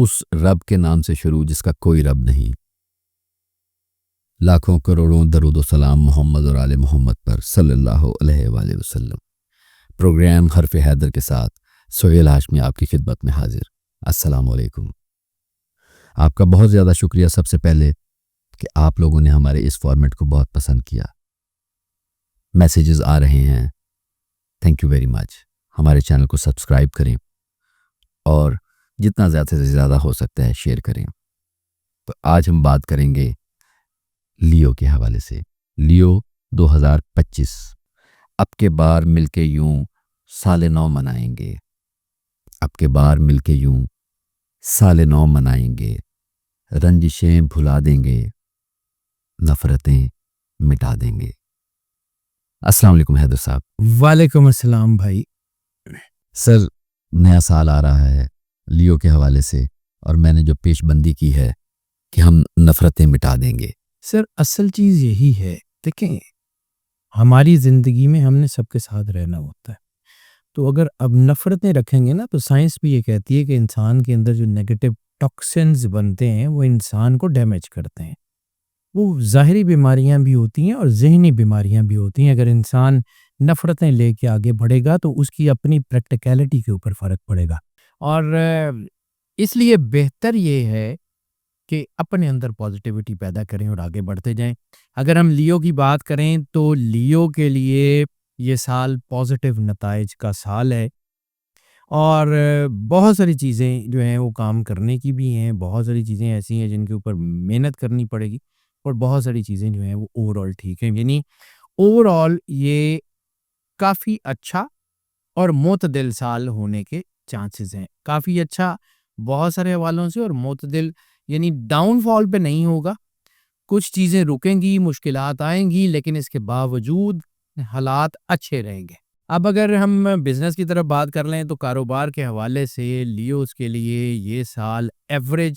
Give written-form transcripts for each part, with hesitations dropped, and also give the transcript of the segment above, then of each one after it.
اس رب کے نام سے شروع جس کا کوئی رب نہیں۔ لاکھوں کروڑوں درود و سلام محمد اور آل محمد پر صلی اللہ علیہ وآلہ وسلم۔ پروگرام حرف حیدر کے ساتھ سہیل ہاشمی آپ کی خدمت میں حاضر۔ السلام علیکم۔ آپ کا بہت زیادہ شکریہ سب سے پہلے کہ آپ لوگوں نے ہمارے اس فارمیٹ کو بہت پسند کیا، میسیجز آ رہے ہیں، تھینک یو ویری مچ۔ ہمارے چینل کو سبسکرائب کریں اور جتنا زیادہ سے زیادہ ہو سکتا ہے شیئر کریں۔ تو آج ہم بات کریں گے لیو کے حوالے سے۔ لیو 2025 اب کے بار مل کے یوں سال نو منائیں گے، اب کے بار مل کے یوں سال نو منائیں گے، رنجشیں بھلا دیں گے، نفرتیں مٹا دیں گے۔ السلام علیکم حیدر صاحب۔ وعلیکم السلام بھائی۔ سر، نیا سال آ رہا ہے لیو کے حوالے سے، اور میں نے جو پیش بندی کی ہے کہ ہم نفرتیں مٹا دیں گے۔ سر اصل چیز یہی ہے، دیکھیں ہماری زندگی میں ہم نے سب کے ساتھ رہنا ہوتا ہے، تو اگر اب نفرتیں رکھیں گے نا تو سائنس بھی یہ کہتی ہے کہ انسان کے اندر جو نیگیٹو ٹاکسنز بنتے ہیں وہ انسان کو ڈیمیج کرتے ہیں۔ وہ ظاہری بیماریاں بھی ہوتی ہیں اور ذہنی بیماریاں بھی ہوتی ہیں۔ اگر انسان نفرتیں لے کے آگے بڑھے گا تو اس کی اپنی پریکٹیکلٹی کے اوپر فرق پڑے گا، اور اس لیے بہتر یہ ہے کہ اپنے اندر پازیٹیوٹی پیدا کریں اور آگے بڑھتے جائیں۔ اگر ہم لیو کی بات کریں تو لیو کے لیے یہ سال پازیٹیو نتائج کا سال ہے، اور بہت ساری چیزیں جو ہیں وہ کام کرنے کی بھی ہیں، بہت ساری چیزیں ایسی ہیں جن کے اوپر محنت کرنی پڑے گی، اور بہت ساری چیزیں جو ہیں وہ اوور آل ٹھیک ہیں۔ یعنی اوور آل یہ کافی اچھا اور معتدل سال ہونے کے چانسز ہیں۔ کافی اچھا بہت سارے حوالوں سے، اور معتدل یعنی ڈاؤن فال پہ نہیں ہوگا، کچھ چیزیں رکیں گی، مشکلات آئیں گی، لیکن اس کے باوجود حالات اچھے رہیں گے۔ اب اگر ہم بزنس کی طرف بات کر لیں تو کاروبار کے حوالے سے لیوز کے لیے یہ سال ایوریج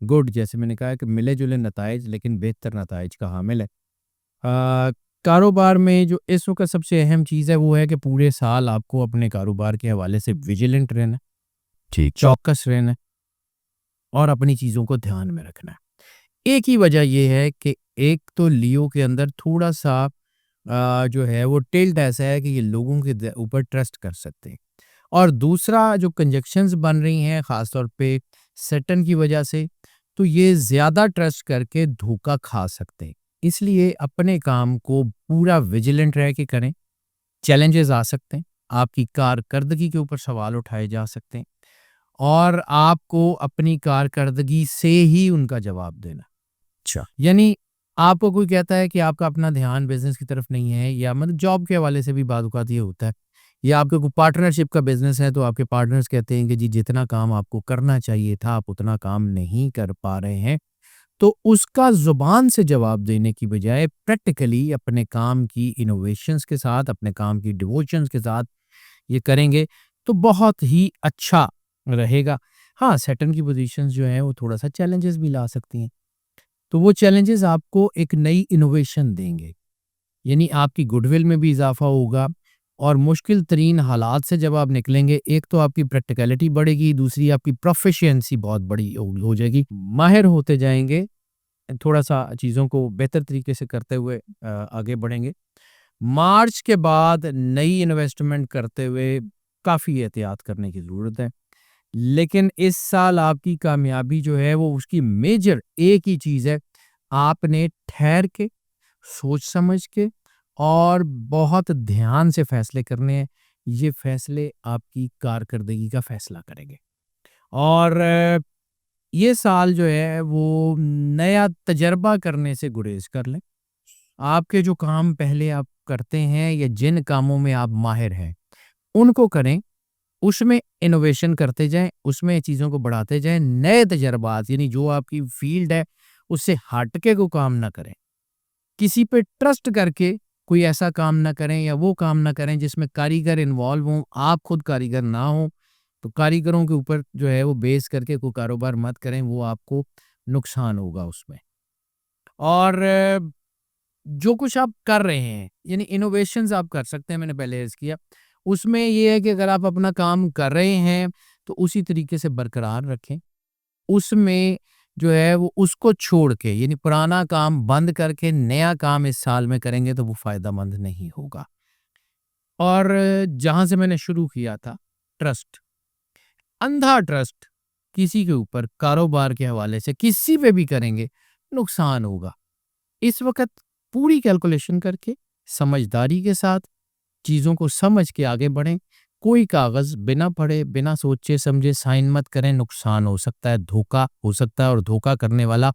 گڈ، جیسے میں نے کہا کہ ملے جلے نتائج لیکن بہتر نتائج کا حامل ہے۔ کاروبار میں جو اس وقت سب سے اہم چیز ہے وہ ہے کہ پورے سال آپ کو اپنے کاروبار کے حوالے سے ویجیلنٹ رہنا، چوکس رہنا، اور اپنی چیزوں کو دھیان میں رکھنا ہے۔ ایک ہی وجہ یہ ہے کہ ایک تو لیو کے اندر تھوڑا سا جو ہے وہ ٹلٹ ایسا ہے کہ یہ لوگوں کے اوپر ٹرسٹ کر سکتے ہیں، اور دوسرا جو کنجکشنز بن رہی ہیں خاص طور پہ سیٹن کی وجہ سے، تو یہ زیادہ ٹرسٹ کر کے دھوکہ کھا سکتے ہیں۔ اس لیے اپنے کام کو پورا ویجیلنٹ رہ کے کریں۔ چیلنجز آ سکتے ہیں، آپ کی کارکردگی کے اوپر سوال اٹھائے جا سکتے ہیں، اور آپ کو اپنی کارکردگی سے ہی ان کا جواب دینا۔ اچھا، یعنی آپ کو کوئی کہتا ہے کہ آپ کا اپنا دھیان بزنس کی طرف نہیں ہے، یا مطلب جاب کے حوالے سے بھی بعض اوقات یہ ہوتا ہے، یا آپ کا کوئی پارٹنرشپ کا بزنس ہے تو آپ کے پارٹنرز کہتے ہیں کہ جی جتنا کام آپ کو کرنا چاہیے تھا آپ اتنا کام نہیں کر پا رہے ہیں، تو اس کا زبان سے جواب دینے کی بجائے پریکٹیکلی اپنے کام کی انوویشنز کے ساتھ، اپنے کام کی ڈیووشنز کے ساتھ یہ کریں گے تو بہت ہی اچھا رہے گا۔ ہاں، سیٹن کی پوزیشنز جو ہیں وہ تھوڑا سا چیلنجز بھی لا سکتی ہیں، تو وہ چیلنجز آپ کو ایک نئی انوویشن دیں گے، یعنی آپ کی گڈ ول میں بھی اضافہ ہوگا، اور مشکل ترین حالات سے جب آپ نکلیں گے، ایک تو آپ کی پریکٹیکلٹی بڑھے گی، دوسری آپ کی پروفیشینسی بہت بڑی ہو جائے گی، ماہر ہوتے جائیں گے، تھوڑا سا چیزوں کو بہتر طریقے سے کرتے ہوئے آگے بڑھیں گے۔ مارچ کے بعد نئی انویسٹمنٹ کرتے ہوئے کافی احتیاط کرنے کی ضرورت ہے، لیکن اس سال آپ کی کامیابی جو ہے وہ اس کی میجر ایک ہی چیز ہے، آپ نے ٹھہر کے، سوچ سمجھ کے اور بہت دھیان سے فیصلے کرنے ہیں۔ یہ فیصلے آپ کی کارکردگی کا فیصلہ کریں گے، اور یہ سال جو ہے وہ نیا تجربہ کرنے سے گریز کر لیں۔ آپ کے جو کام پہلے آپ کرتے ہیں یا جن کاموں میں آپ ماہر ہیں ان کو کریں، اس میں انوویشن کرتے جائیں، اس میں چیزوں کو بڑھاتے جائیں، نئے تجربات یعنی جو آپ کی فیلڈ ہے اس سے ہٹ کے کوئی کام نہ کریں، کسی پہ ٹرسٹ کر کے کوئی ایسا کام نہ کریں یا وہ کام نہ کریں جس میں کاریگر انوالو ہوں، آپ خود کاریگر نہ ہوں، تو کاریگروں کے اوپر جو ہے وہ بیس کر کے کوئی کاروبار مت کریں، وہ آپ کو نقصان ہوگا اس میں۔ اور جو کچھ آپ کر رہے ہیں یعنی انوویشنز آپ کر سکتے ہیں، میں نے پہلے عرض کیا، اس میں یہ ہے کہ اگر آپ اپنا کام کر رہے ہیں تو اسی طریقے سے برقرار رکھیں، اس میں جو ہے وہ اس کو چھوڑ کے یعنی پرانا کام بند کر کے نیا کام اس سال میں کریں گے تو وہ فائدہ مند نہیں ہوگا۔ اور جہاں سے میں نے شروع کیا تھا، ٹرسٹ، اندھا ٹرسٹ کسی کے اوپر کاروبار کے حوالے سے کسی پہ بھی کریں گے نقصان ہوگا۔ اس وقت پوری کیلکولیشن کر کے سمجھداری کے ساتھ چیزوں کو سمجھ کے آگے بڑھیں، کوئی کاغذ بنا پڑھے بنا سوچے سمجھے سائن مت کریں، نقصان ہو سکتا ہے، دھوکا ہو سکتا ہے، اور دھوکا کرنے والا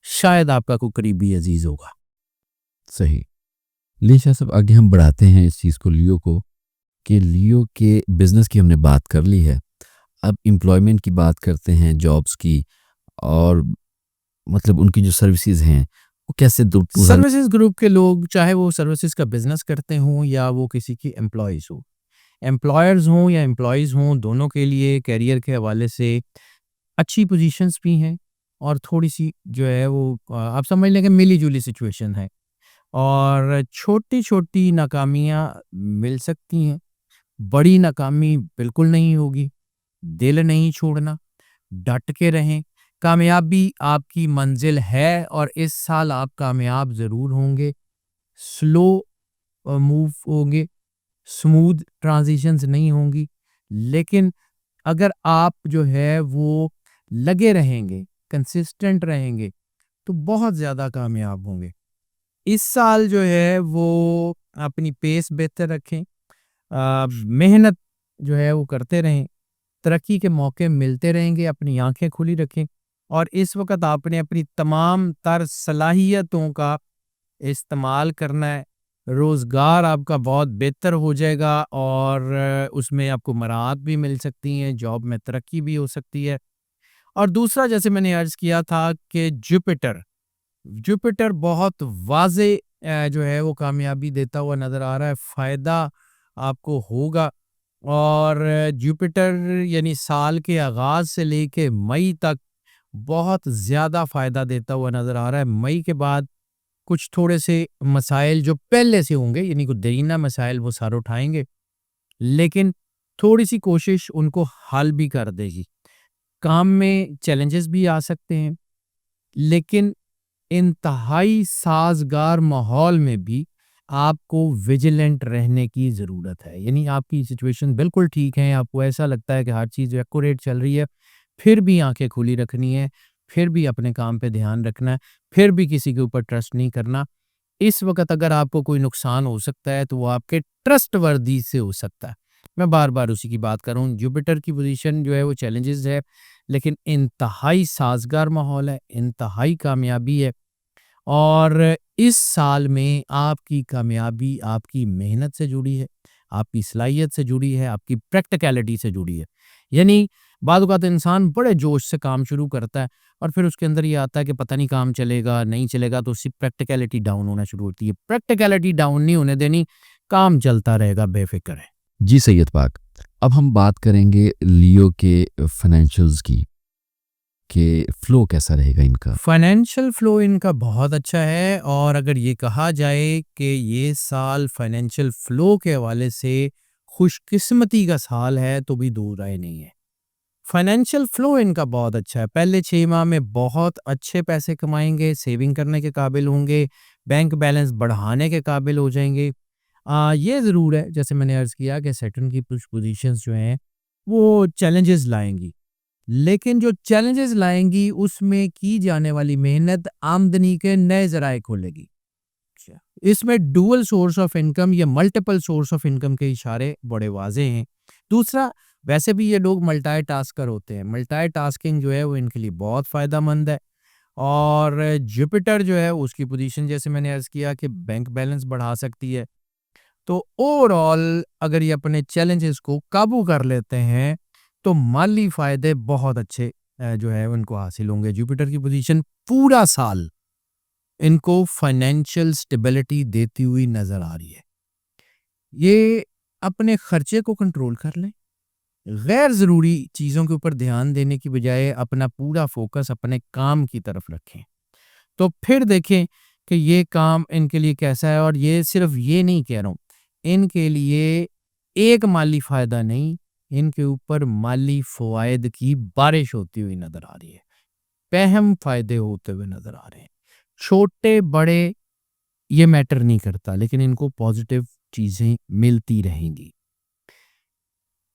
شاید آپ کا کوئی قریبی عزیز ہوگا۔ صحیح۔ لیہ شاہ صاحب، آگے ہم بڑھاتے ہیں اس چیز کو، لیو کو، کہ لیو کے بزنس کی ہم نے بات کر لی ہے، اب امپلائمنٹ کی بات کرتے ہیں، جابس کی، اور مطلب ان کی جو سروسز ہیں وہ کیسے سروسز گروپ کے لوگ، چاہے وہ سروسز کا بزنس کرتے ہوں یا وہ کسی کی امپلائیز ہوں، امپلائرز ہوں یا امپلائیز ہوں، دونوں کے لیے کیریئر کے حوالے سے اچھی پوزیشنز بھی ہیں، اور تھوڑی سی جو ہے وہ آپ سمجھ لیں کہ ملی جلی سچویشن ہے، اور چھوٹی چھوٹی ناکامیاں مل سکتی ہیں، بڑی ناکامی بالکل نہیں ہوگی۔ دل نہیں چھوڑنا، ڈٹ کے رہیں، کامیابی آپ کی منزل ہے، اور اس سال آپ کامیاب ضرور ہوں گے۔ سلو موو ہوں گے، سموتھ ٹرانزیشنز نہیں ہوں گی، لیکن اگر آپ جو ہے وہ لگے رہیں گے، کنسسٹنٹ رہیں گے، تو بہت زیادہ کامیاب ہوں گے۔ اس سال جو ہے وہ اپنی پیس بہتر رکھیں، محنت جو ہے وہ کرتے رہیں، ترقی کے موقع ملتے رہیں گے، اپنی آنکھیں کھلی رکھیں، اور اس وقت آپ نے اپنی تمام تر صلاحیتوں کا استعمال کرنا ہے۔ روزگار آپ کا بہت بہتر ہو جائے گا، اور اس میں آپ کو مراعات بھی مل سکتی ہیں، جاب میں ترقی بھی ہو سکتی ہے۔ اور دوسرا، جیسے میں نے عرض کیا تھا کہ جوپیٹر بہت واضح جو ہے وہ کامیابی دیتا ہوا نظر آ رہا ہے، فائدہ آپ کو ہوگا، اور جوپیٹر یعنی سال کے آغاز سے لے کے مئی تک بہت زیادہ فائدہ دیتا ہوا نظر آ رہا ہے۔ مئی کے بعد کچھ تھوڑے سے مسائل جو پہلے سے ہوں گے، یعنی کچھ دیرینہ مسائل، وہ سارے اٹھائیں گے، لیکن تھوڑی سی کوشش ان کو حل بھی کر دے گی۔ کام میں چیلنجز بھی آ سکتے ہیں، لیکن انتہائی سازگار ماحول میں بھی آپ کو ویجیلنٹ رہنے کی ضرورت ہے، یعنی آپ کی سچویشن بالکل ٹھیک ہے، آپ کو ایسا لگتا ہے کہ ہر چیز ایکوریٹ چل رہی ہے، پھر بھی آنکھیں کھلی رکھنی ہے، پھر بھی اپنے کام پہ دھیان رکھنا ہے، پھر بھی کسی کے اوپر ٹرسٹ نہیں کرنا۔ اس وقت اگر آپ کو کوئی نقصان ہو سکتا ہے تو وہ آپ کے ٹرسٹ وردی سے ہو سکتا ہے۔ میں بار بار اسی کی بات کروں، جوپیٹر کی پوزیشن جو ہے وہ چیلنجز ہے، لیکن انتہائی سازگار ماحول ہے، انتہائی کامیابی ہے، اور اس سال میں آپ کی کامیابی آپ کی محنت سے جڑی ہے، آپ کی صلاحیت سے جڑی ہے، آپ کی پریکٹیکلٹی سے جڑی ہے۔ یعنی بعض اوقات انسان بڑے جوش سے کام شروع کرتا ہے، اور پھر اس کے اندر یہ آتا ہے کہ پتہ نہیں کام چلے گا نہیں چلے گا، تو اس کی پریکٹیکلٹی ڈاؤن ہونا شروع ہوتی ہے۔ پریکٹیکلٹی ڈاؤن نہیں ہونے دینی، کام چلتا رہے گا، بے فکر ہے۔ جی سید پاک، اب ہم بات کریں گے لیو کے فائنینشلز کی، کہ فلو کیسا رہے گا ان کا۔ فائنینشل فلو ان کا بہت اچھا ہے، اور اگر یہ کہا جائے کہ یہ سال فائنینشل فلو کے حوالے سے خوش قسمتی کا سال ہے تو بھی دور رائے نہیں ہے۔ فائنینشل فلو ان کا بہت اچھا ہے، پہلے 6 ماہ میں بہت اچھے پیسے کمائیں گے، سیونگ کرنے کے قابل ہوں گے، بینک بیلنس بڑھانے کے قابل ہو جائیں گے۔ یہ ضرور ہے، جیسے میں نے عرض کیا کہ سیٹرن کی کچھ پوزیشنز جو ہیں وہ چیلنجز لائیں گی، لیکن جو چیلنجز لائیں گی اس میں کی جانے والی محنت آمدنی کے نئے ذرائع کھولے گی۔ اس میں ڈوئل سورس آف انکم یا ملٹیپل سورس آف انکم کے اشارے بڑے واضح ہیں۔ دوسرا، ویسے بھی یہ لوگ ملٹائی ٹاسکر ہوتے ہیں، ملٹائی ٹاسکنگ جو ہے وہ ان کے لیے بہت فائدہ مند ہے، اور جوپیٹر جو ہے اس کی پوزیشن جیسے میں نے عرض کیا کہ بینک بیلنس بڑھا سکتی ہے۔ تو اوور آل اگر یہ اپنے چیلنجز کو قابو کر لیتے ہیں تو مالی فائدے بہت اچھے جو ہے ان کو حاصل ہوں گے۔ جوپیٹر کی پوزیشن پورا سال ان کو فائنینشل سٹیبلٹی دیتی ہوئی نظر آ رہی ہے۔ یہ اپنے خرچے کو کنٹرول کر لیں، غیر ضروری چیزوں کے اوپر دھیان دینے کی بجائے اپنا پورا فوکس اپنے کام کی طرف رکھیں، تو پھر دیکھیں کہ یہ کام ان کے لیے کیسا ہے۔ اور یہ صرف یہ نہیں کہہ رہا ہوں، ان کے لیے ایک مالی فائدہ نہیں، ان کے اوپر مالی فوائد کی بارش ہوتی ہوئی نظر آ رہی ہے۔ پہم فائدے ہوتے ہوئے نظر آ رہے ہیں. چھوٹے بڑے یہ میٹر نہیں کرتا، لیکن ان کو پازیٹیو چیزیں ملتی رہیں گی.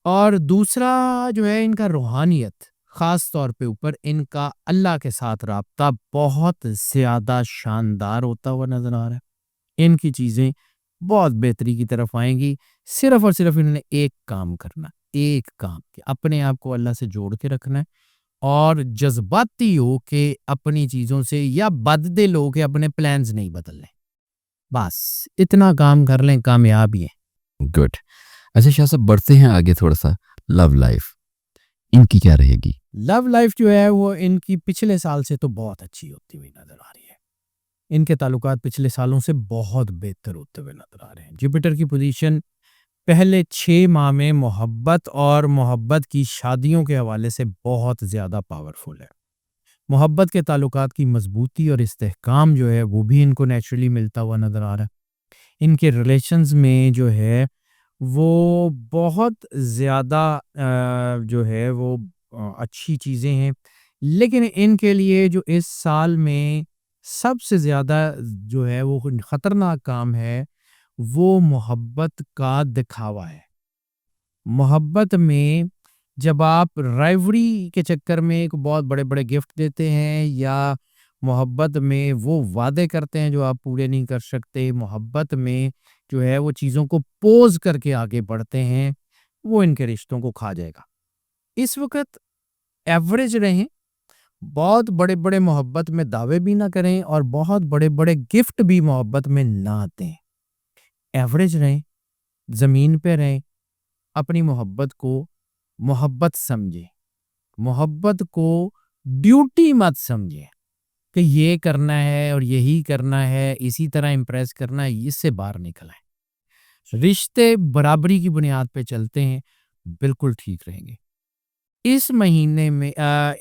اور دوسرا جو ہے ان کا روحانیت، خاص طور پہ اوپر ان کا اللہ کے ساتھ رابطہ بہت زیادہ شاندار ہوتا ہوا نظر آ رہا ہے. ان کی چیزیں بہت بہتری کی طرف آئیں گی. صرف اور صرف انہوں نے ایک کام کرنا، ایک کام کہ اپنے آپ کو اللہ سے جوڑ کے رکھنا ہے، اور جذباتی ہو کے اپنی چیزوں سے، یا بددل ہو کے اپنے پلانز نہیں بدلنے. بس اتنا کام کر لیں، کامیاب ہی ہیں. گڈ. اچھا شاہ صاحب، بڑھتے ہیں آگے تھوڑا سا. لو لائف ان کی کیا رہے گی؟ لو لائف جو ہے وہ ان کی پچھلے سال سے تو بہت اچھی ہوتی ہوئی نظر آ رہی ہے. ان کے تعلقات پچھلے سالوں سے بہت بہتر ہوتے ہوئے نظر آ رہے ہیں. جوپیٹر کی پوزیشن پہلے 6 ماہ میں محبت اور محبت کی شادیوں کے حوالے سے بہت زیادہ پاورفل ہے. محبت کے تعلقات کی مضبوطی اور استحکام جو ہے وہ بھی ان کو نیچرلی ملتا ہوا نظر آ رہا ہے. ان کے ریلیشنز میں جو ہے وہ بہت زیادہ جو ہے وہ اچھی چیزیں ہیں. لیکن ان کے لیے جو اس سال میں سب سے زیادہ جو ہے وہ خطرناک کام ہے، وہ محبت کا دکھاوا ہے. محبت میں جب آپ رائیوری کے چکر میں ایک بہت بڑے بڑے گفٹ دیتے ہیں، یا محبت میں وہ وعدے کرتے ہیں جو آپ پورے نہیں کر سکتے، محبت میں جو ہے وہ چیزوں کو پوز کر کے آگے بڑھتے ہیں، وہ ان کے رشتوں کو کھا جائے گا. اس وقت ایوریج رہیں، بہت بڑے بڑے محبت میں دعوے بھی نہ کریں، اور بہت بڑے بڑے گفٹ بھی محبت میں نہ دیں. ایوریج رہیں، زمین پہ رہیں، اپنی محبت کو محبت سمجھیں، محبت کو ڈیوٹی مت سمجھیں کہ یہ کرنا ہے اور یہی کرنا ہے، اسی طرح امپریس کرنا ہے. اس سے باہر نکل آئیں. رشتے برابری کی بنیاد پہ چلتے ہیں، بالکل ٹھیک رہیں گے. اس مہینے میں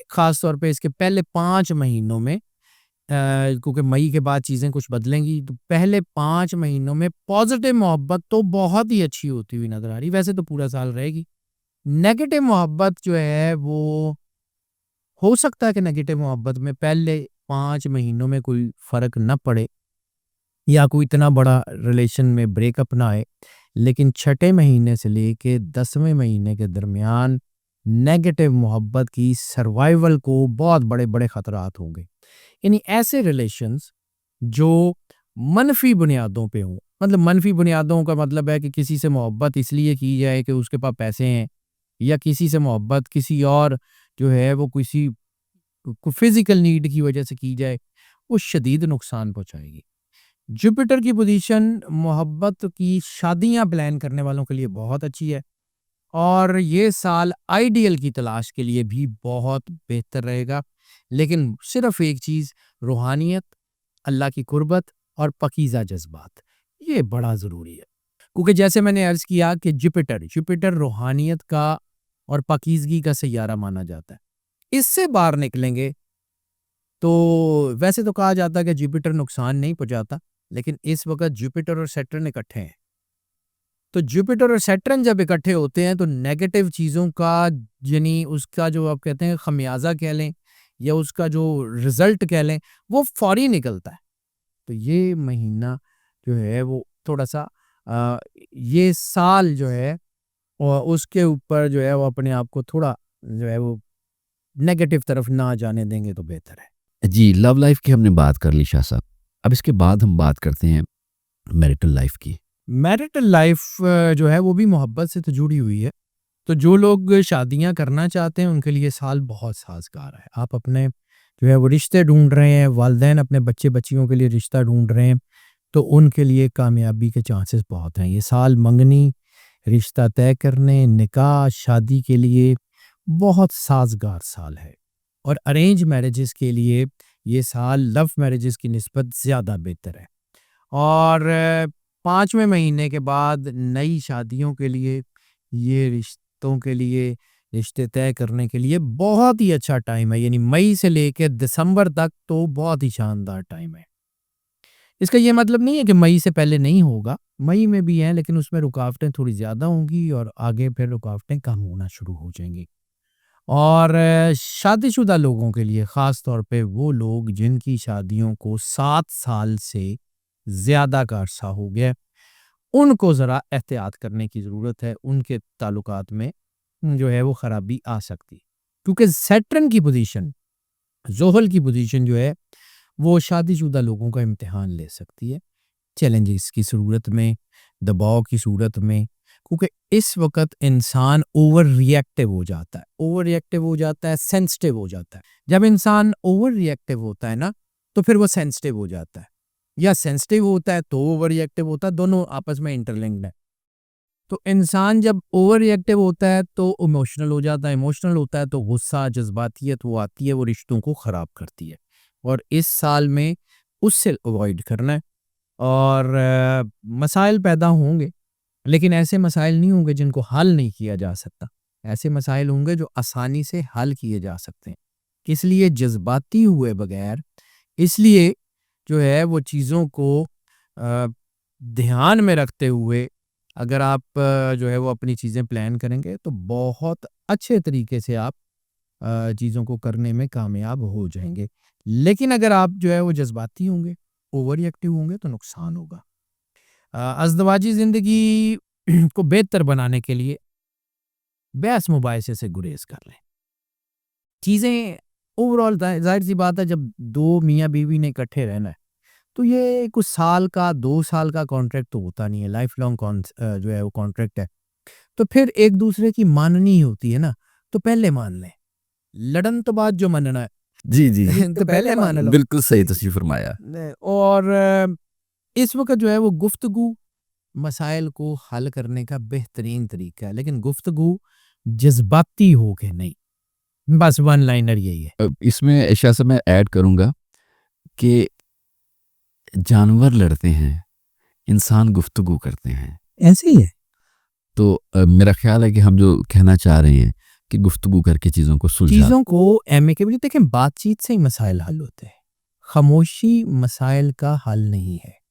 خاص طور پہ اس کے پہلے 5 مہینوں میں، کیونکہ مئی کے بعد چیزیں کچھ بدلیں گی، تو پہلے 5 مہینوں میں پازیٹیو محبت تو بہت ہی اچھی ہوتی ہوئی نظر آ رہی. ویسے تو پورا سال رہے گی. نیگیٹو محبت جو ہے وہ ہو سکتا ہے کہ نیگیٹو محبت میں پہلے 5 مہینوں میں کوئی فرق نہ پڑے، یا کوئی اتنا بڑا ریلیشن میں بریک اپ نہ آئے، لیکن 6 مہینے سے لے کے 10ویں مہینے کے درمیان نیگیٹو محبت کی سروائیول کو بہت بڑے بڑے خطرات ہوں گے. یعنی ایسے ریلیشنز جو منفی بنیادوں پہ ہوں، مطلب منفی بنیادوں کا مطلب ہے کہ کسی سے محبت اس لیے کی جائے کہ اس کے پاس پیسے ہیں، یا کسی سے محبت کسی اور جو ہے وہ کسی فزیکل نیڈ کی وجہ سے کی جائے، وہ شدید نقصان پہنچائے گی. جوپیٹر کی پوزیشن محبت کی شادیاں پلان کرنے والوں کے لیے بہت اچھی ہے، اور یہ سال آئیڈیل کی تلاش کے لیے بھی بہت بہتر رہے گا. لیکن صرف ایک چیز، روحانیت، اللہ کی قربت اور پاکیزہ جذبات، یہ بڑا ضروری ہے. کیونکہ جیسے میں نے عرض کیا کہ جوپیٹر روحانیت کا اور پاکیزگی کا سیارہ مانا جاتا ہے. اس سے باہر نکلیں گے تو ویسے تو کہا جاتا ہے کہ جوپیٹر نقصان نہیں پہنچاتا، لیکن اس وقت جوپیٹر اور سیٹرن اکٹھے ہیں. تو جوپیٹر اور سیٹرن جب اکٹھے ہوتے ہیں تو نیگیٹو چیزوں کا، یعنی اس کا جو آپ کہتے ہیں خمیازہ کہہ لیں، یا اس کا جو رزلٹ کہہ لیں، وہ فوری نکلتا ہے. تو یہ مہینہ جو ہے وہ تھوڑا سا یہ سال جو ہے اس کے اوپر جو ہے وہ اپنے آپ کو تھوڑا جو ہے وہ نیگیٹو طرف نہ جانے دیں گے تو بہتر ہے. جی، لو لائف کی ہم نے بات کر لی شاہ صاحب. اب اس کے بعد ہم بات کرتے ہیں میرٹل لائف کی. میرٹل لائف جو ہے وہ بھی محبت سے تو جڑی ہوئی ہے. تو جو لوگ شادیاں کرنا چاہتے ہیں ان کے لیے سال بہت سازگار ہے. آپ اپنے جو ہے وہ رشتے ڈھونڈ رہے ہیں، والدین اپنے بچے بچیوں کے لیے رشتہ ڈھونڈ رہے ہیں، تو ان کے لیے کامیابی کے چانسز بہت ہیں. یہ سال منگنی، رشتہ طے کرنے، نکاح، شادی کے لیے بہت سازگار سال ہے. اور ارینج میرجز کے لیے یہ سال لو میرجز کی نسبت زیادہ بہتر ہے. اور 5ویں مہینے کے بعد نئی شادیوں کے لیے، یہ رشتوں کے لیے، رشتے طے کرنے کے لیے بہت ہی اچھا ٹائم ہے. یعنی مئی سے لے کے دسمبر تک تو بہت ہی شاندار ٹائم ہے. اس کا یہ مطلب نہیں ہے کہ مئی سے پہلے نہیں ہوگا، مئی میں بھی ہیں، لیکن اس میں رکاوٹیں تھوڑی زیادہ ہوں گی، اور آگے پھر رکاوٹیں کم ہونا شروع ہو جائیں گی. اور شادی شدہ لوگوں کے لیے خاص طور پہ وہ لوگ جن کی شادیوں کو 7 سال سے زیادہ کا عرصہ ہو گیا، ان کو ذرا احتیاط کرنے کی ضرورت ہے. ان کے تعلقات میں جو ہے وہ خرابی آ سکتی، کیونکہ سیٹرن کی پوزیشن، زحل کی پوزیشن جو ہے وہ شادی شدہ لوگوں کا امتحان لے سکتی ہے، چیلنجز کی صورت میں، دباؤ کی صورت میں. کیونکہ اس وقت انسان اوور ریئیکٹیو ہو جاتا ہے، اوور ریئیکٹیو ہو جاتا ہے، سینسٹیو ہو جاتا ہے. جب انسان اوور ریئیکٹیو ہوتا ہے نا تو پھر وہ سینسٹیو ہو جاتا ہے، یا سینسٹیو ہوتا ہے تو اوور ریئیکٹیو ہوتا ہے، دونوں آپس میں انٹرلنکڈ ہیں. تو انسان جب اوور ریئیکٹیو ہوتا ہے تو ایموشنل ہو جاتا ہے، ایموشنل ہوتا ہے تو غصہ، جذباتیت وہ آتی ہے، وہ رشتوں کو خراب کرتی ہے. اور اس سال میں اس سے اوائڈ کرنا ہے. اور مسائل پیدا ہوں گے، لیکن ایسے مسائل نہیں ہوں گے جن کو حل نہیں کیا جا سکتا. ایسے مسائل ہوں گے جو آسانی سے حل کیے جا سکتے ہیں. اس لیے جذباتی ہوئے بغیر، اس لیے جو ہے وہ چیزوں کو دھیان میں رکھتے ہوئے اگر آپ جو ہے وہ اپنی چیزیں پلان کریں گے تو بہت اچھے طریقے سے آپ چیزوں کو کرنے میں کامیاب ہو جائیں گے. لیکن اگر آپ جو ہے وہ جذباتی ہوں گے، اوور ایکٹیو ہوں گے تو نقصان ہوگا. ازدواجی زندگی کو بہتر بنانے کے لیے بحث مباحثے سے گریز کر لیں. چیزیں اوورال ظاہر سی بات ہے، جب دو میاں بیوی نے اکٹھے رہنا ہے تو یہ کچھ سال کا 2 سال کا کانٹریکٹ تو ہوتا نہیں ہے، لائف لانگ جو ہے وہ کانٹریکٹ ہے. تو پھر ایک دوسرے کی ماننی ہوتی ہے نا، تو پہلے مان لیں. لڑن تو بعد جو مننا ہے جی جی تو پہلے مان لو. بالکل صحیح تشریف فرمایا. اور اس وقت جو ہے وہ گفتگو مسائل کو حل کرنے کا بہترین طریقہ ہے، لیکن گفتگو جذباتی ہو کے نہیں. بس ون لائنر یہی ہے. اس میں ایشا سے میں ایڈ کروں گا کہ جانور لڑتے ہیں، انسان گفتگو کرتے ہیں. ایسے ہی ہے. تو میرا خیال ہے کہ ہم جو کہنا چاہ رہے ہیں کہ گفتگو کر کے چیزوں کو سلجھا، چیزوں کو ایمیکیبلی دیکھیں، بات چیت سے ہی مسائل حل ہوتے ہیں. خاموشی مسائل کا حل نہیں ہے.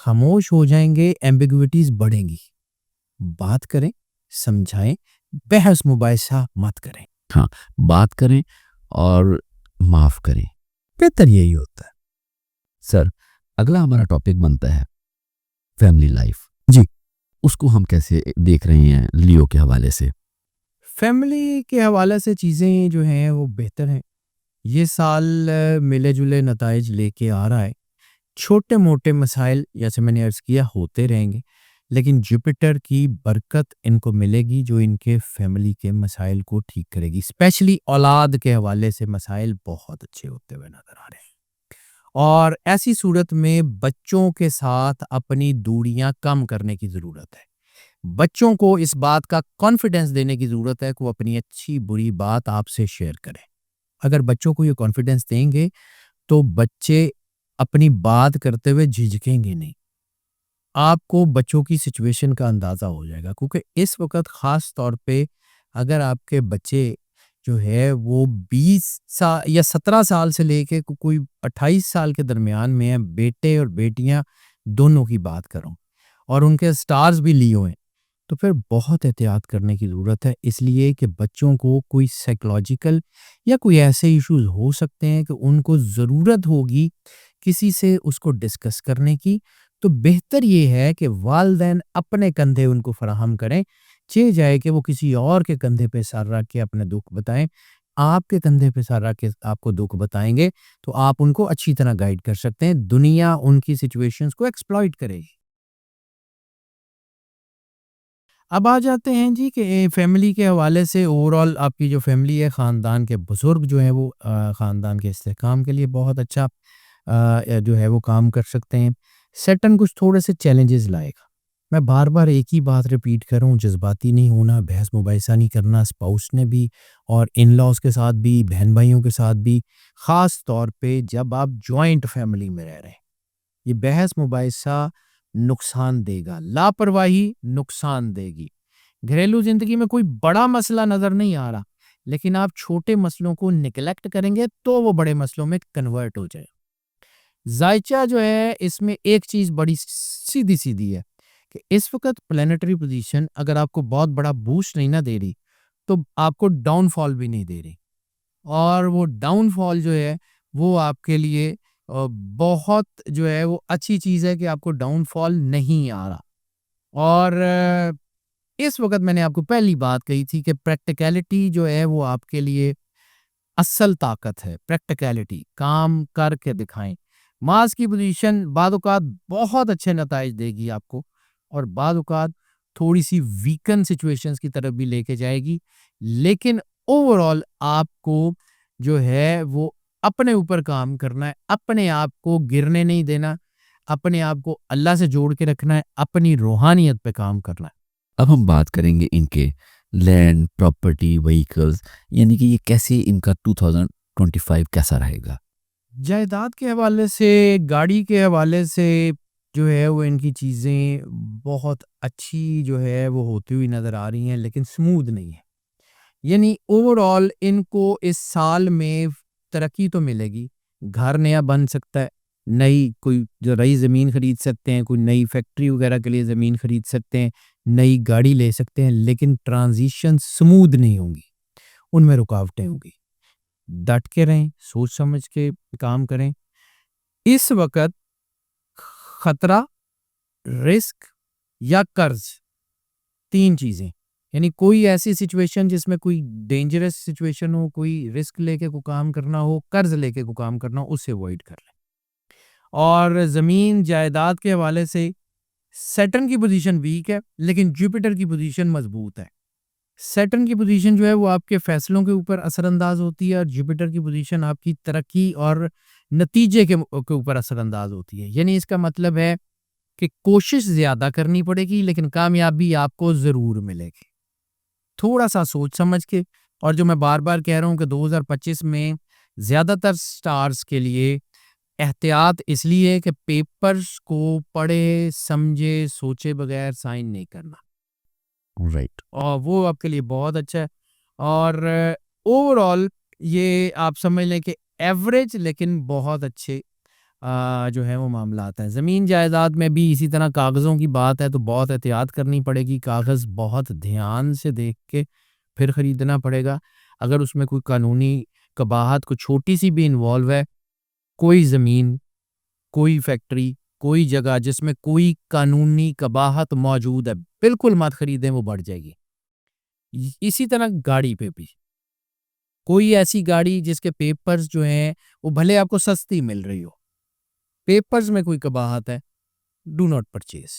خاموش ہو جائیں گے، ایمبیگوٹیز بڑھیں گی. بات کریں، سمجھائیں، بحث مباحثہ مت کریں. ہاں، بات کریں اور معاف کریں، بہتر یہی ہوتا ہے. سر اگلا ہمارا ٹاپک بنتا ہے فیملی لائف. جی، اس کو ہم کیسے دیکھ رہے ہیں لیو کے حوالے سے؟ فیملی کے حوالے سے چیزیں جو ہیں وہ بہتر ہیں. یہ سال ملے جلے نتائج لے کے آ رہا ہے. چھوٹے موٹے مسائل جیسے میں نے عرض کیا ہوتے رہیں گے، لیکن جوپیٹر کی برکت ان کو ملے گی جو ان کے فیملی کے مسائل کو ٹھیک کرے گی. اسپیشلی اولاد کے حوالے سے مسائل بہت اچھے ہوتے ہوئے نظر آ رہے ہیں. اور ایسی صورت میں بچوں کے ساتھ اپنی دوریاں کم کرنے کی ضرورت ہے. بچوں کو اس بات کا کانفیڈنس دینے کی ضرورت ہے کہ وہ اپنی اچھی بری بات آپ سے شیئر کریں. اگر بچوں کو یہ کانفیڈنس دیں گے تو بچے اپنی بات کرتے ہوئے جھجکیں گے نہیں. آپ کو بچوں کی سچویشن کا اندازہ ہو جائے گا، کیونکہ اس وقت خاص طور پہ اگر آپ کے بچے جو ہے وہ 20 سال یا 17 سال سے لے کے کوئی 28 سال کے درمیان میں ہیں، بیٹے اور بیٹیاں دونوں کی بات کروں، اور ان کے سٹارز بھی لیو ہیں، تو پھر بہت احتیاط کرنے کی ضرورت ہے. اس لیے کہ بچوں کو کوئی سائیکولوجیکل یا کوئی ایسے ایشوز ہو سکتے ہیں کہ ان کو ضرورت ہوگی کسی سے اس کو ڈسکس کرنے کی. تو بہتر یہ ہے کہ والدین اپنے کندھے ان کو فراہم کریں، چاہے جائے کہ وہ کسی اور کے کندھے پہ سر رکھ کے اپنے دکھ بتائیں. آپ کے کندھے پہ سر رکھ کے آپ کو دکھ بتائیں گے تو آپ ان کو اچھی طرح گائیڈ کر سکتے ہیں. دنیا ان کی سچویشنز کو ایکسپلائٹ کرے گی. اب آ جاتے ہیں جی کہ فیملی کے حوالے سے اوورال آپ کی جو فیملی ہے، خاندان کے بزرگ جو ہیں وہ خاندان کے استحکام کے لیے بہت اچھا جو ہے وہ کام کر سکتے ہیں. سیٹن کچھ تھوڑے سے چیلنجز لائے گا. میں بار بار ایک ہی بات ریپیٹ کروں، جذباتی نہیں ہونا، بحث مباحثہ نہیں کرنا، اسپاؤس نے بھی اور ان لاز کے ساتھ بھی، بہن بھائیوں کے ساتھ بھی، خاص طور پہ جب آپ جوائنٹ فیملی میں رہ رہے ہیں. یہ بحث مباحثہ نقصان دے گا، لاپرواہی نقصان دے گی. گھریلو زندگی میں کوئی بڑا مسئلہ نظر نہیں آ رہا، لیکن آپ چھوٹے مسئلوں کو نیگلیکٹ کریں گے تو وہ بڑے مسئلوں میں کنورٹ ہو جائے. ذائچہ جو ہے اس میں ایک چیز بڑی سیدھی سیدھی ہے کہ اس وقت پلانیٹری پوزیشن اگر آپ کو بہت بڑا بوسٹ نہیں نہ دے رہی تو آپ کو ڈاؤن فال بھی نہیں دے رہی، اور وہ ڈاؤن فال جو ہے وہ آپ کے لیے بہت جو ہے وہ اچھی چیز ہے کہ آپ کو ڈاؤن فال نہیں آ رہا. اور اس وقت میں نے آپ کو پہلی بات کہی تھی کہ پریکٹیکلٹی جو ہے وہ آپ کے لیے اصل طاقت ہے. پریکٹیکلٹی، کام کر کے دکھائیں. مارس کی پوزیشن بعض اوقات بہت اچھے نتائج دے گی آپ کو، اور بعض اوقات تھوڑی سی ویکن سچویشنز کی طرف بھی لے کے جائے گی، لیکن اوور آل آپ کو جو ہے وہ اپنے اوپر کام کرنا ہے، اپنے آپ کو گرنے نہیں دینا، اپنے آپ کو اللہ سے جوڑ کے رکھنا ہے، اپنی روحانیت پہ کام کرنا ہے. اب ہم بات کریں گے ان کے لینڈ، پراپرٹی، وہیکلز، یعنی کہ یہ کیسے ان کا 2025 کیسا رہے گا. جائیداد کے حوالے سے، گاڑی کے حوالے سے جو ہے وہ ان کی چیزیں بہت اچھی جو ہے وہ ہوتی ہوئی نظر آ رہی ہیں، لیکن سموتھ نہیں ہے. یعنی اوور آل ان کو اس سال میں ترقی تو ملے گی، گھر نیا بن سکتا ہے، نئی کوئی جو نئی زمین خرید سکتے ہیں، کوئی نئی فیکٹری وغیرہ کے لیے زمین خرید سکتے ہیں، نئی گاڑی لے سکتے ہیں، لیکن ٹرانزیشن سموتھ نہیں ہوں گی، ان میں رکاوٹیں ہوں گی. ڈٹ کے رہیں، سوچ سمجھ کے کام کریں. اس وقت خطرہ، رسک یا قرض، تین چیزیں، یعنی کوئی ایسی سچویشن جس میں کوئی ڈینجرس سچویشن ہو، کوئی رسک لے کے کوئی کام کرنا ہو، قرض لے کے کوئی کام کرنا ہو، اسے اوائڈ کر لیں. اور زمین جائیداد کے حوالے سے سیٹرن کی پوزیشن ویک ہے، لیکن جوپیٹر کی پوزیشن مضبوط ہے. سیٹرن کی پوزیشن جو ہے وہ آپ کے فیصلوں کے اوپر اثر انداز ہوتی ہے، اور جوپیٹر کی پوزیشن آپ کی ترقی اور نتیجے کے اوپر اثر انداز ہوتی ہے. یعنی اس کا مطلب ہے کہ کوشش زیادہ کرنی پڑے گی، لیکن کامیابی آپ کو ضرور ملے گی. تھوڑا سا سوچ سمجھ کے، اور جو میں بار بار کہہ رہا ہوں کہ 2025 میں زیادہ تر سٹارز کے لیے احتیاط اس لیے کہ پیپرز کو پڑھے سمجھے سوچے بغیر سائن نہیں کرنا، رائٹ. اور وہ آپ کے لیے بہت اچھا ہے. اور اوور آل یہ آپ سمجھ لیں کہ ایوریج لیکن بہت اچھے جو ہے وہ معاملات ہیں. زمین جائیداد میں بھی اسی طرح کاغذوں کی بات ہے تو بہت احتیاط کرنی پڑے گی، کاغذ بہت دھیان سے دیکھ کے پھر خریدنا پڑے گا. اگر اس میں کوئی قانونی قباحت کو چھوٹی سی بھی انوالو ہے، کوئی زمین، کوئی فیکٹری، کوئی جگہ جس میں کوئی قانونی قباحت موجود ہے، بالکل مت خریدیں، وہ بڑھ جائے گی. اسی طرح گاڑی پہ بھی کوئی ایسی گاڑی جس کے پیپرز جو ہیں وہ بھلے آپ کو سستی مل رہی ہو، پیپرز میں کوئی قباحت ہے، ڈو ناٹ پرچیز.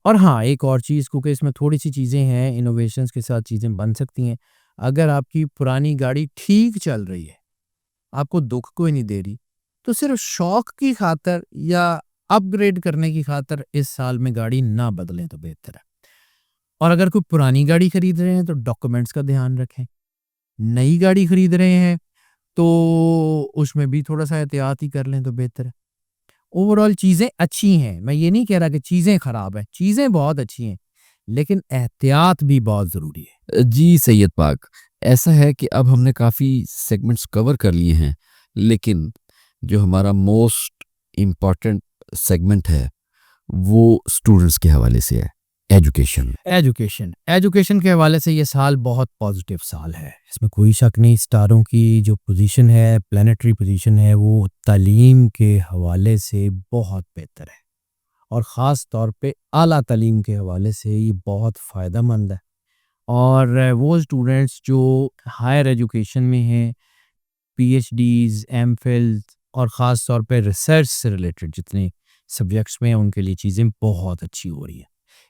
اور ہاں ایک اور چیز، کیونکہ اس میں تھوڑی سی چیزیں ہیں، انوویشنز کے ساتھ چیزیں بن سکتی ہیں. اگر آپ کی پرانی گاڑی ٹھیک چل رہی ہے، آپ کو دکھ کوئی نہیں دے رہی، تو صرف شوق کی خاطر یا اپ گریڈ کرنے کی خاطر اس سال میں گاڑی نہ بدلیں تو بہتر ہے. اور اگر کوئی پرانی گاڑی خرید رہے ہیں تو ڈاکومنٹس کا دھیان رکھیں. نئی گاڑی خرید رہے ہیں تو اس میں بھی تھوڑا سا احتیاط ہی کر لیں تو بہتر ہے. اوور آل چیزیں اچھی ہیں، میں یہ نہیں کہہ رہا کہ چیزیں خراب ہیں، چیزیں بہت اچھی ہیں، لیکن احتیاط بھی بہت ضروری ہے. جی سید پاک، ایسا ہے کہ اب ہم نے کافی سیگمنٹس کور کر لیے ہیں، لیکن جو ہمارا موسٹ امپورٹنٹ سیگمنٹ ہے وہ اسٹوڈنٹس کے حوالے سے ہے، ایجوکیشن. ایجوکیشن کے حوالے سے یہ سال بہت پازیٹیو سال ہے، اس میں کوئی شک نہیں. سٹاروں کی جو پوزیشن ہے، پلانیٹری پوزیشن ہے، وہ تعلیم کے حوالے سے بہت بہتر ہے، اور خاص طور پہ اعلیٰ تعلیم کے حوالے سے یہ بہت فائدہ مند ہے. اور وہ اسٹوڈنٹس جو ہائر ایجوکیشن میں ہیں، پی ایچ ڈیز، ایم فلز، اور خاص طور پہ ریسرچ سے ریلیٹڈ جتنے سبجیکٹس میں ہیں، ان کے لیے چیزیں بہت اچھی ہو رہی ہیں.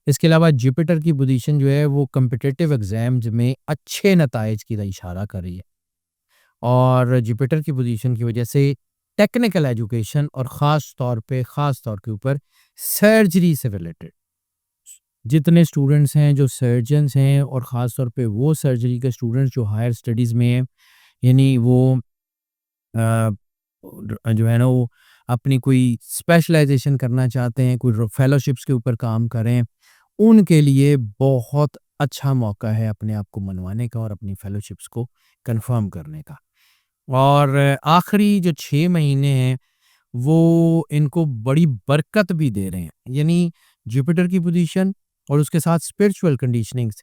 اس کے علاوہ جوپیٹر کی پوزیشن جو ہے وہ کمپٹیٹیو ایگزامز میں اچھے نتائج کی اشارہ کر رہی ہے، اور جوپیٹر کی پوزیشن کی وجہ سے ٹیکنیکل ایجوکیشن اور خاص طور کے اوپر سرجری سے ریلیٹڈ جتنے اسٹوڈنٹس ہیں جو سرجنز ہیں، اور خاص طور پہ وہ سرجری کے اسٹوڈنٹس جو ہائر اسٹڈیز میں ہیں، یعنی وہ جو ہے نا وہ اپنی کوئی اسپیشلائزیشن کرنا چاہتے ہیں، کوئی فیلوشپس کے اوپر کام کریں، ان کے لیے بہت اچھا موقع ہے اپنے آپ کو منوانے کا اور اپنی فیلوشپس کو کنفرم کرنے کا. اور آخری جو 6 مہینے ہیں وہ ان کو بڑی برکت بھی دے رہے ہیں. یعنی جوپیٹر کی پوزیشن اور اس کے ساتھ اسپرچول کنڈیشننگز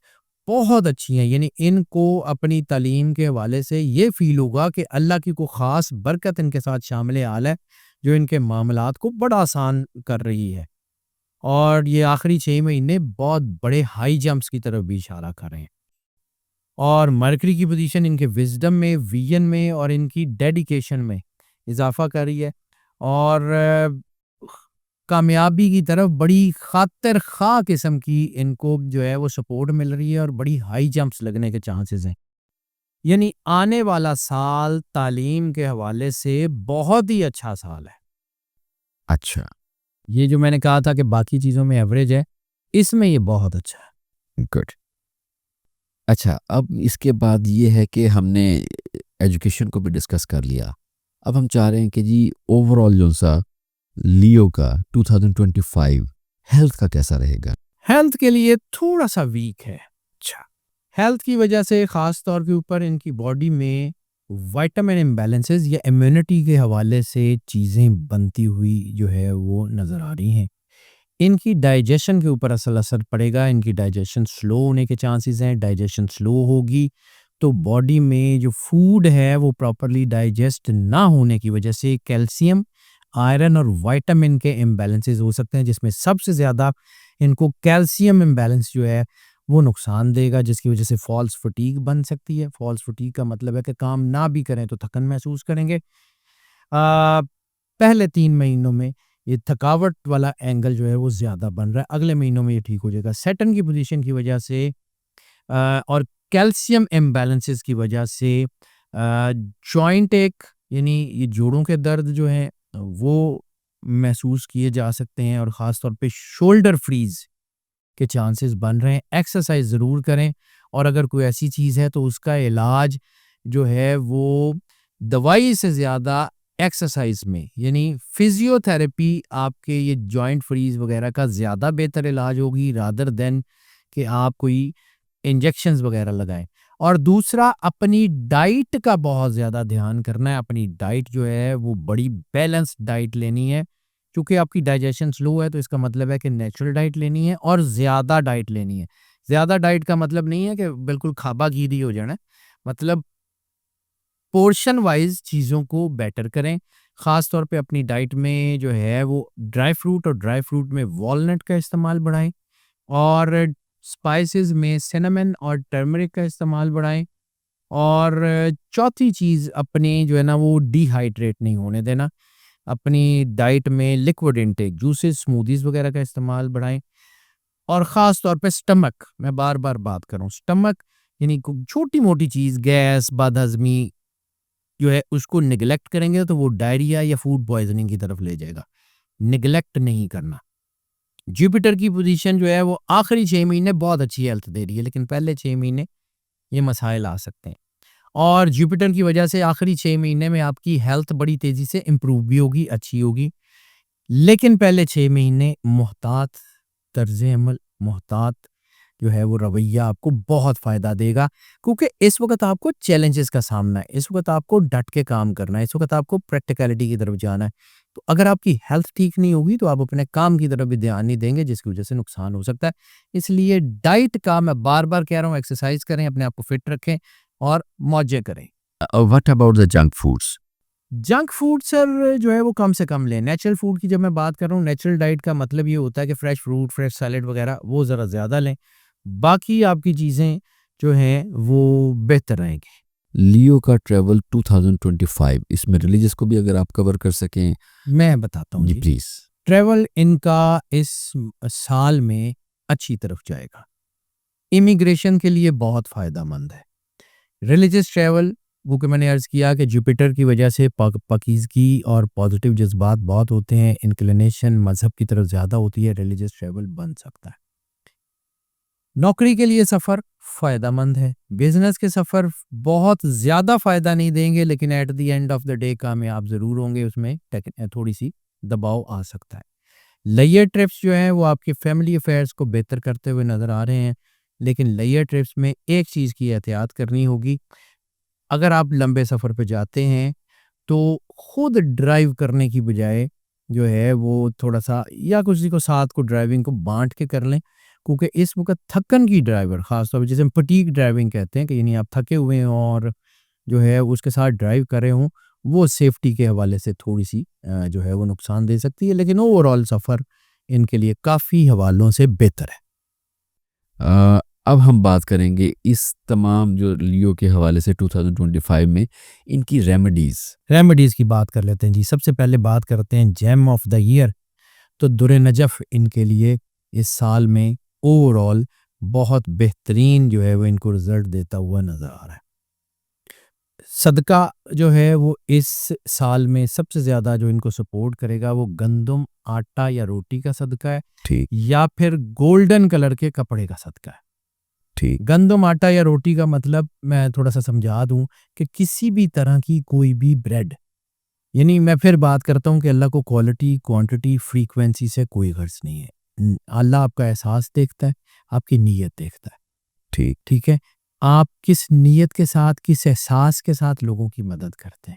بہت اچھی ہیں، یعنی ان کو اپنی تعلیم کے حوالے سے یہ فیل ہوگا کہ اللہ کی کوئی خاص برکت ان کے ساتھ شامل حال ہے جو ان کے معاملات کو بڑا آسان کر رہی ہے، اور یہ آخری 6 مہینے بہت بڑے ہائی جمپس کی طرف بھی اشارہ کر رہے ہیں، اور مرکری کی پوزیشن ان کے وزڈم میں، ویژن میں اور ان کی ڈیڈیکیشن میں اضافہ کر رہی ہے، اور کامیابی کی طرف بڑی خاطر خواہ قسم کی ان کو جو ہے وہ سپورٹ مل رہی ہے، اور بڑی ہائی جمپس لگنے کے چانسز ہیں، یعنی آنے والا سال تعلیم کے حوالے سے بہت ہی اچھا سال ہے۔ اچھا، یہ جو میں نے کہا تھا کہ باقی چیزوں میں ایوریج ہے، اس میں یہ بہت اچھا ہے۔ گڈ۔ اچھا، اب اس کے بعد یہ ہے کہ ہم نے ایجوکیشن کو بھی ڈسکس کر لیا، اب ہم چاہ رہے ہیں کہ جی اوور آل جو سا لیو کا 2025 ہیلتھ کا کیسا رہے گا؟ ہیلتھ کے لیے تھوڑا سا ویک ہے۔ اچھا، ہیلتھ کی وجہ سے خاص طور کے اوپر ان کی باڈی میں وائٹامن امبیلنسز یا امیونٹی کے حوالے سے چیزیں بنتی ہوئی جو ہے وہ نظر آ رہی ہیں، ان کی ڈائجیشن کے اوپر اثر پڑے گا، ان کی ڈائجیشن سلو ہونے کے چانسز ہیں، ڈائجیشن سلو ہوگی تو باڈی میں جو فوڈ ہے وہ پراپرلی ڈائجسٹ نہ ہونے کی وجہ سے کیلشیم، آئرن اور وائٹامن کے امبیلنسز ہو سکتے ہیں، جس میں سب سے زیادہ ان کو کیلشیم امبیلنس جو ہے وہ نقصان دے گا، جس کی وجہ سے فالس فٹیگ بن سکتی ہے۔ فالس فٹیگ کا مطلب ہے کہ کام نہ بھی کریں تو تھکن محسوس کریں گے۔ پہلے 3 مہینوں میں یہ تھکاوٹ والا اینگل جو ہے وہ زیادہ بن رہا ہے، اگلے مہینوں میں یہ ٹھیک ہو جائے گا۔ سیٹرن کی پوزیشن کی وجہ سے اور کیلشیم امبیلنسز کی وجہ سے جوائنٹ ایک، یعنی یہ جوڑوں کے درد جو ہیں وہ محسوس کیے جا سکتے ہیں، اور خاص طور پہ شولڈر فریز کے چانسز بن رہے ہیں۔ ایکسرسائز ضرور کریں، اور اگر کوئی ایسی چیز ہے تو اس کا علاج جو ہے وہ دوائی سے زیادہ ایکسرسائز میں، یعنی فزیو تھراپی آپ کے یہ جوائنٹ فریز وغیرہ کا زیادہ بہتر علاج ہوگی رادر دین کہ آپ کوئی انجیکشنز وغیرہ لگائیں۔ اور دوسرا، اپنی ڈائٹ کا بہت زیادہ دھیان کرنا ہے، اپنی ڈائٹ جو ہے وہ بڑی بیلنس ڈائٹ لینی ہے، کیونکہ آپ کی ڈائجیشن سلو ہے تو اس کا مطلب ہے کہ نیچرل ڈائٹ لینی ہے اور زیادہ ڈائٹ لینی ہے۔ زیادہ ڈائٹ کا مطلب نہیں ہے کہ بالکل کھابا گیری ہو جانا ہے، مطلب پورشن وائز چیزوں کو بیٹر کریں، خاص طور پہ اپنی ڈائٹ میں جو ہے وہ ڈرائی فروٹ، اور ڈرائی فروٹ میں والنٹ کا استعمال بڑھائیں، اور سپائسز میں سینامن اور ٹرمرک کا استعمال بڑھائیں، اور چوتھی چیز اپنی جو ہے نا وہ ڈی ہائیڈریٹ نہیں ہونے دینا، اپنی ڈائٹ میں لیکوڈ انٹیک، جوسز، سموتھیز وغیرہ کا استعمال بڑھائیں، اور خاص طور پہ سٹمک، میں بار بار بات کروں سٹمک، یعنی چھوٹی موٹی چیز، گیس، بد ہضمی جو ہے اس کو نگلیکٹ کریں گے تو وہ ڈائریا یا فوڈ پوائزننگ کی طرف لے جائے گا، نگلیکٹ نہیں کرنا۔ جوپیٹر کی پوزیشن جو ہے وہ آخری 6 مہینے بہت اچھی ہیلتھ دے رہی ہے، لیکن پہلے 6 مہینے یہ مسائل آ سکتے ہیں، اور جوپیٹر کی وجہ سے آخری 6 مہینے میں آپ کی ہیلتھ بڑی تیزی سے امپروو بھی ہوگی، اچھی ہوگی، لیکن پہلے 6 مہینے محتاط طرز عمل، محتاط جو ہے وہ رویہ آپ کو بہت فائدہ دے گا، کیونکہ اس وقت آپ کو چیلنجز کا سامنا ہے، اس وقت آپ کو ڈٹ کے کام کرنا ہے، اس وقت آپ کو پریکٹیکلٹی کی طرف جانا ہے۔ تو اگر آپ کی ہیلتھ ٹھیک نہیں ہوگی تو آپ اپنے کام کی طرف بھی دھیان نہیں دیں گے، جس کی وجہ سے نقصان ہو سکتا ہے۔ اس لیے ڈائٹ کا میں بار بار کہہ رہا ہوں، ایکسرسائز کریں، اپنے آپ کو فٹ رکھیں اور موجے کریں۔ What about the junk foods? Junk food sir جو ہے وہ کم سے کم لیں۔ نیچرل فوڈ کی جب میں بات کر رہا ہوں، نیچرل ڈائٹ کا مطلب یہ ہوتا ہے کہ فریش فروٹ، فریش سیلڈ وغیرہ وہ ذرا زیادہ لیں، باقی آپ کی چیزیں جو ہیں وہ بہتر رہیں گی۔ لیو کا ٹریول 2025 اس میں ریلیجس کو بھی اگر آپ کور کر سکیں میں بتاتا ہوں جی جی، پلیز۔ ٹریول ان کا اس سال میں اچھی طرف جائے گا، امیگریشن کے لیے بہت فائدہ مند ہے۔ ریلیجس ٹریول، وہ کہ میں نے عرض کیا کہ جوپیٹر کی وجہ سے پاکیزگی اور پازیٹیو جذبات بہت ہوتے ہیں، انکلینیشن مذہب کی طرف زیادہ ہوتی ہے، ریلیجس ٹریول بن سکتا ہے۔ نوکری کے لیے سفر فائدہ مند ہے، بزنس کے سفر بہت زیادہ فائدہ نہیں دیں گے، لیکن at the end of the day کامیاب ضرور ہوں گے، اس میں تھوڑی سی دباؤ آ سکتا ہے۔ لیئر ٹرپس جو ہیں وہ آپ کے فیملی افیئرس کو بہتر کرتے ہوئے نظر آ رہے ہیں، لیکن لیئر ٹرپس میں ایک چیز کی احتیاط کرنی ہوگی، اگر آپ لمبے سفر پہ جاتے ہیں تو خود ڈرائیو کرنے کی بجائے جو ہے وہ تھوڑا سا یا کسی کو ساتھ کو ڈرائیونگ کو بانٹ کے کر لیں، کیونکہ اس وقت تھکن کی ڈرائیور خاص طور پہ جسے ہم فٹیگ ڈرائیونگ کہتے ہیں کہ یعنی آپ تھکے ہوئے ہیں اور جو ہے اس کے ساتھ ڈرائیو کر رہے ہوں، وہ سیفٹی کے حوالے سے تھوڑی سی جو ہے وہ نقصان دے سکتی ہے، لیکن اوور آل سفر ان کے لیے کافی حوالوں سے بہتر ہے۔ اب ہم بات کریں گے اس تمام جو لیو کے حوالے سے 2025 میں ان کی ریمیڈیز کی بات کر لیتے ہیں جی۔ سب سے پہلے بات کرتے ہیں جیم آف دا ایئر، تو در نجف ان کے لیے اس سال میں اوور آل بہت بہترین جو ہے وہ ان کو رزلٹ دیتا ہوا نظر آ رہا ہے۔ صدقہ جو ہے وہ اس سال میں سب سے زیادہ جو ان کو سپورٹ کرے گا وہ گندم، آٹا یا روٹی کا صدقہ ہے، ٹھیک یا پھر گولڈن کلر کے کپڑے کا صدقہ ہے۔ ٹھیک گندم، آٹا یا روٹی کا مطلب میں تھوڑا سا سمجھا دوں کہ کسی بھی طرح کی کوئی بھی بریڈ، یعنی میں پھر بات کرتا ہوں کہ اللہ کو کوالٹی، کوانٹٹی، فریکوینسی سے کوئی غرض نہیں ہے۔ اللہ آپ کا احساس دیکھتا ہے، آپ کی نیت دیکھتا ہے، ٹھیک ہے؟ آپ کس نیت کے ساتھ، کس احساس کے ساتھ لوگوں کی مدد کرتے ہیں۔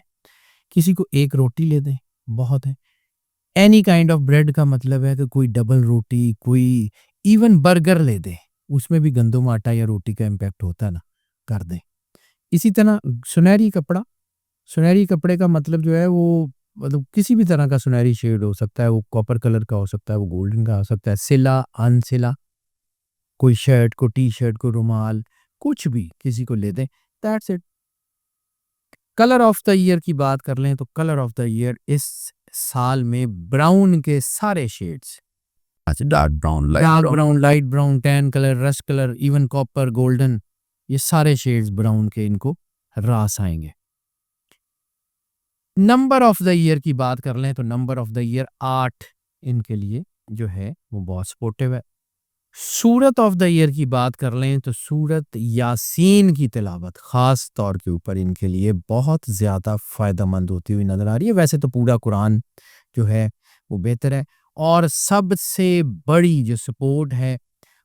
کسی کو ایک روٹی لے دیں، بہت ہے۔ اینی کائنڈ آف بریڈ کا مطلب ہے کہ کوئی ڈبل روٹی، کوئی ایون برگر لے دیں، اس میں بھی گندم، آٹا یا روٹی کا امپیکٹ ہوتا ہے نا، کر دیں۔ اسی طرح سنہری کپڑا، سنہری کپڑے کا مطلب جو ہے وہ مطلب کسی بھی طرح کا سنہری شیڈ ہو سکتا ہے، وہ کاپر کلر کا ہو سکتا ہے، وہ گولڈن کا ہو سکتا ہے، سلا، ان سلا، کوئی شرٹ کو، ٹی شرٹ کو، رومال، کچھ بھی کسی کو لے دیں، that's it. Colour of the year کی بات کر لیں تو کلر آف دا ایئر اس سال میں براؤن کے سارے shades, dark brown, light brown, tan colour, rust colour, even copper, golden, یہ سارے شیڈز براؤن کے ان کو راس آئیں گے۔ نمبر آف دا ایئر کی بات کر لیں تو نمبر آف دا ایئر 8 ان کے لیے جو ہے وہ بہت سپورٹیو ہے۔ سورت آف دا ایئر کی بات کر لیں تو سورت یاسین کی تلاوت خاص طور کے اوپر ان کے لیے بہت زیادہ فائدہ مند ہوتی ہوئی نظر آ رہی ہے۔ ویسے تو پورا قرآن جو ہے وہ بہتر ہے، اور سب سے بڑی جو سپورٹ ہے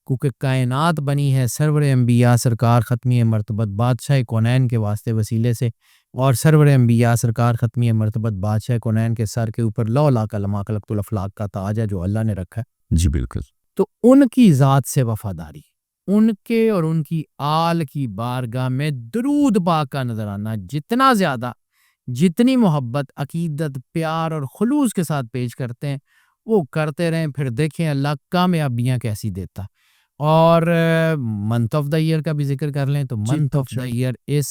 کیونکہ کائنات بنی ہے سرور انبیاء سرکار ختمی مرتبت بادشاہ کونین کے واسطے وسیلے سے، اور سرور انبیاء سرکار ختمی مرتبت بادشاہ کونین کے سر کے اوپر لولا کلمہ خلقت الافلاق کا تاج ہے جو اللہ نے رکھا ہے۔ جی بالکل۔ تو ان کی ذات سے وفاداری، ان کے اور ان کی آل کی بارگاہ میں درود پاک کا نظر آنا جتنا زیادہ، جتنی محبت، عقیدت، پیار اور خلوص کے ساتھ پیش کرتے ہیں وہ کرتے رہیں، پھر دیکھیں اللہ کامیابیاں کیسی دیتا۔ اور منتھ آف دا ایئر کا بھی ذکر کر لیں تو منتھ آف دا ایئر اس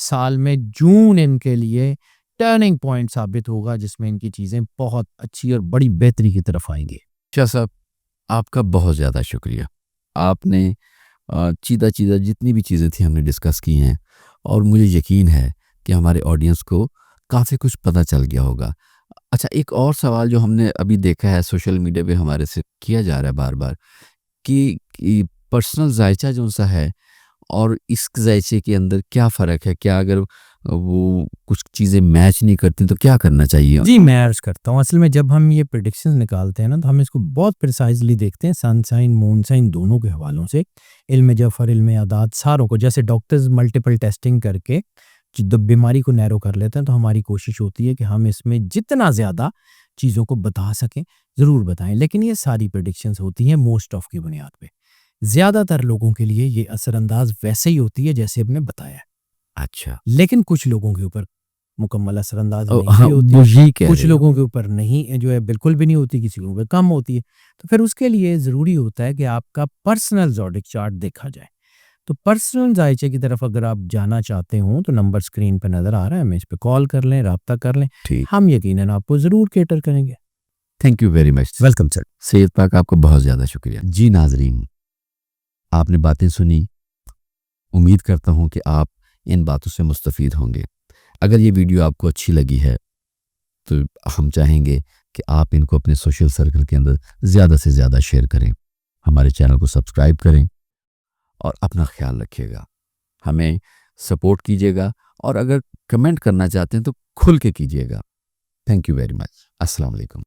سال میں جون ان کے لیے ٹرننگ پوائنٹ ثابت ہوگا، جس میں ان کی چیزیں بہت اچھی اور بڑی بہتری کی طرف آئیں گی۔ شاہ صاحب آپ کا بہت زیادہ شکریہ، آپ نے چیدہ جتنی بھی چیزیں تھیں ہم نے ڈسکس کی ہیں، اور مجھے یقین ہے کہ ہمارے آڈینس کو کافی کچھ پتہ چل گیا ہوگا۔ اچھا، ایک اور سوال جو ہم نے ابھی دیکھا ہے سوشل میڈیا پہ ہمارے سے کیا جا رہا ہے بار بار کہ پرسنل ذائچہ جو سا ہے اور اس ذائچے کے اندر کیا فرق ہے، کیا اگر وہ کچھ چیزیں میچ نہیں کرتی تو کیا کرنا چاہیے؟ جی میں عرض کرتا ہوں، اصل میں جب ہم یہ پریڈکشنز نکالتے ہیں نا تو ہم اس کو بہت پریسائزلی دیکھتے ہیں، سن سائن، مون سائن دونوں کے حوالوں سے، علم جعفر، علم اعداد، ساروں کو، جیسے ڈاکٹرز ملٹیپل ٹیسٹنگ کر کے جب بیماری کو نیرو کر لیتے ہیں تو ہماری کوشش ہوتی ہے کہ ہم اس میں جتنا زیادہ چیزوں کو بتا سکیں ضرور بتائیں، لیکن یہ ساری پریڈکشنز ہوتی ہیں موسٹ آف کی بنیاد پہ۔ زیادہ تر لوگوں کے لیے یہ اثر انداز ویسے ہی ہوتی ہے جیسے ہم نے بتایا ہے، اچھا، لیکن کچھ لوگوں کے اوپر مکمل اثر انداز نہیں ہوتی، کچھ لوگوں کے اوپر نہیں جو ہے بالکل بھی نہیں ہوتی، کسی کے اوپر کم ہوتی ہے۔ تو پھر اس کے لیے ضروری ہوتا ہے کہ آپ کا پرسنل زوڈک چارٹ دیکھا جائے۔ تو پرسنل ذائچے کی طرف اگر آپ جانا چاہتے ہوں تو نمبر سکرین پہ نظر آ رہا ہے، ہمیں اس پہ کال کر لیں، رابطہ کر لیں، ہم یقیناً آپ کو ضرور کیٹر کریں گے۔ Thank you very much, welcome sir. Syed پاک آپ کو بہت زیادہ شکریہ۔ جی ناظرین، آپ نے باتیں سنی، امید کرتا ہوں کہ آپ ان باتوں سے مستفید ہوں گے۔ اگر یہ ویڈیو آپ کو اچھی لگی ہے تو ہم چاہیں گے کہ آپ ان کو اپنے سوشل سرکل کے اندر زیادہ سے زیادہ شیئر کریں، ہمارے چینل کو سبسکرائب کریں اور اپنا خیال رکھیے گا، ہمیں سپورٹ کیجیے گا، اور اگر کمنٹ کرنا چاہتے ہیں تو کھل کے کیجیے گا۔ تھینک یو ویری مچ، السلام علیکم۔